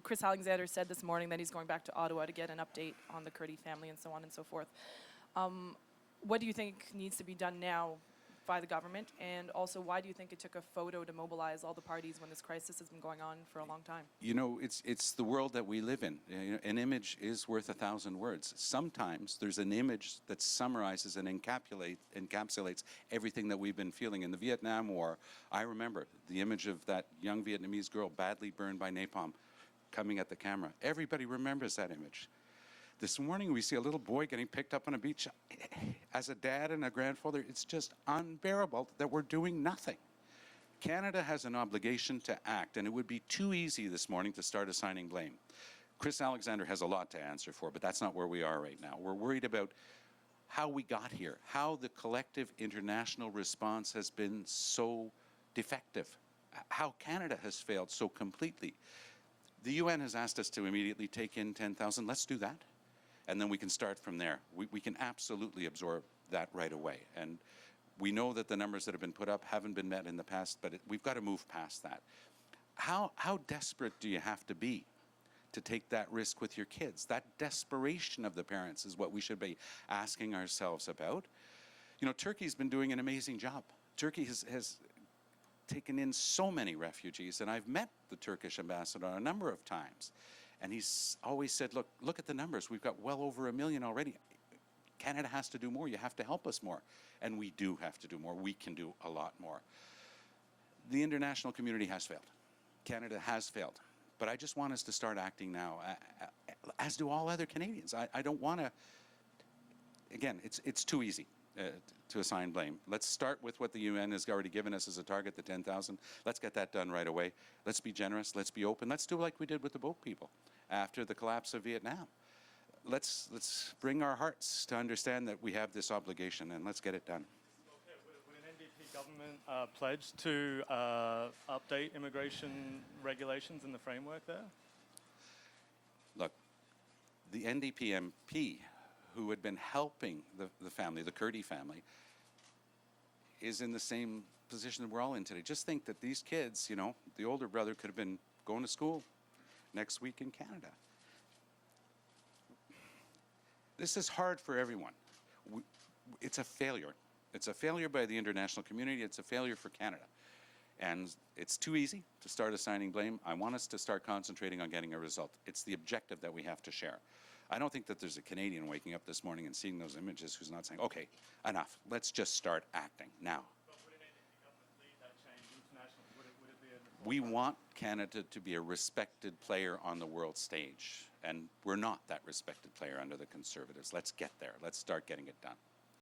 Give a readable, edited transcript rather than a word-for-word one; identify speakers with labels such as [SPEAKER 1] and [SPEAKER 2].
[SPEAKER 1] Chris Alexander said this morning that he's going back to Ottawa to get an update on the Kurdi family and so on and so forth. What do you think needs to be done now by the government? And also, why do you think it took a photo to mobilize all the parties when this crisis has been going on for a long time?
[SPEAKER 2] It's the world that we live in. An image is worth 1,000 words. Sometimes there's an image that summarizes and encapsulates everything that we've been feeling. In the Vietnam War, I remember the image of that young Vietnamese girl badly burned by napalm coming at the camera. Everybody remembers that image. This morning we see a little boy getting picked up on a beach. As a dad and a grandfather, it's just unbearable that we're doing nothing. Canada has an obligation to act, and it would be too easy this morning to start assigning blame. Chris Alexander has a lot to answer for, but that's not where we are right now. We're worried about how we got here, how the collective international response has been so defective, how Canada has failed so completely. The UN has asked us to immediately take in 10,000. Let's do that. And then we can start from there. We can absolutely absorb that right away. And we know that the numbers that have been put up haven't been met in the past, but we've got to move past that. How desperate do you have to be to take that risk with your kids? That desperation of the parents is what we should be asking ourselves about. Turkey's been doing an amazing job. Turkey has taken in so many refugees, and I've met the Turkish ambassador a number of times. And he's always said, look at the numbers. We've got well over 1 million already. Canada has to do more. You have to help us more. And we do have to do more. We can do a lot more. The international community has failed. Canada has failed. But I just want us to start acting now, as do all other Canadians. I don't want to, again, it's too easy to assign blame. Let's start with what the UN has already given us as a target, the 10,000. Let's get that done right away. Let's be generous. Let's be open. Let's do like we did with the boat people after the collapse of Vietnam. Let's bring our hearts to understand that we have this obligation, and let's get it done.
[SPEAKER 3] Okay, would an NDP government pledge to update immigration regulations in the framework there?
[SPEAKER 2] Look, the NDP MP who had been helping the family, the Kurdi family, is in the same position that we're all in today. Just think that these kids, the older brother could have been going to school next week in Canada. This is hard for everyone. It's a failure. It's a failure by the international community. It's a failure for Canada. And it's too easy to start assigning blame. I want us to start concentrating on getting a result. It's the objective that we have to share. I don't think that there's a Canadian waking up this morning and seeing those images who's not saying, okay, enough. Let's just start acting now.
[SPEAKER 3] But would an NDP government lead that change internationally? Would it be a...
[SPEAKER 2] We want Canada to be a respected player on the world stage. And we're not that respected player under the Conservatives. Let's get there. Let's start getting it done.